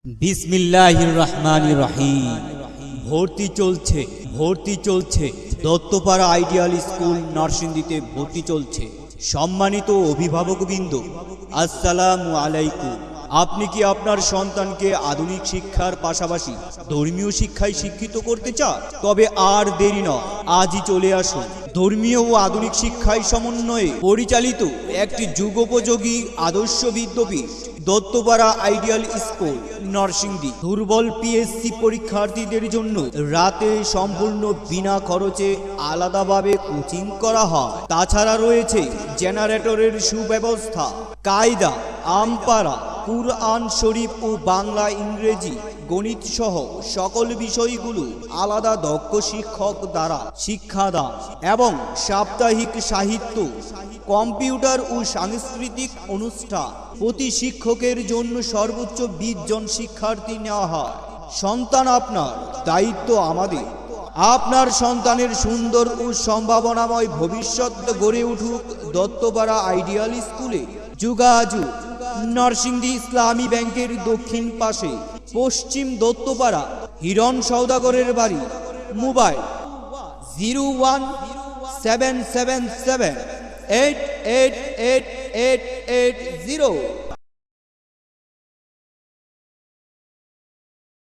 বিসমিল্লাহির রহমানির রহিম। ভর্তি চলছে দত্তপাড়া আইডিয়াল স্কুল নরসিংদীতে ভর্তি চলছে। সম্মানিত অভিভাবকবৃন্দ, আসসালামু আলাইকুম। আপনি কি আপনার সন্তানকে আধুনিক শিক্ষার পাশাপাশি ধর্মীয় শিক্ষায় শিক্ষিত করতে চান? তবে আর দেরি নয়, আজই চলে আসুন। ধর্মীয় ও আধুনিক শিক্ষায় সমন্বয়ে পরিচালিত একটি যুগোপযোগী আদর্শ বিদ্যাপীঠ দত্তপাড়া আইডিয়াল স্কুল নরসিংদী। দুর্বল পিএসসি পরীক্ষার্থীদের জন্য রাতে সম্পূর্ণ বিনা খরচে আলাদাভাবে কোচিং করা হয়। তাছাড়া রয়েছে জেনারেটরের সুব্যবস্থা, কায়দা, আমপারা, কুরআন শরীফ ও বাংলা, ইংরেজি, গণিত সহ সকল বিষয়গুলো আলাদা দক্ষ শিক্ষক দ্বারা শিক্ষাদান এবং সাপ্তাহিক সাহিত্য, কম্পিউটার ও সাংস্কৃতিক অনুষ্ঠান। প্রতি শিক্ষকের জন্য সর্বোচ্চ 20 জন শিক্ষার্থী নেওয়া হয়। সন্তান আপনার, দায়িত্ব আমাদের। আপনার সন্তানের সুন্দর ও সম্ভাবনাময় ভবিষ্যৎ গড়ে উঠুক দত্তপাড়া আইডিয়াল স্কুলে। যোগাযোগ নরসিংদী ইসলামী ব্যাংকের দক্ষিণ পাশে, পশ্চিম দত্তপাড়া, হিরণ সওদাগরের বাড়ি। মোবাইল 0177788880।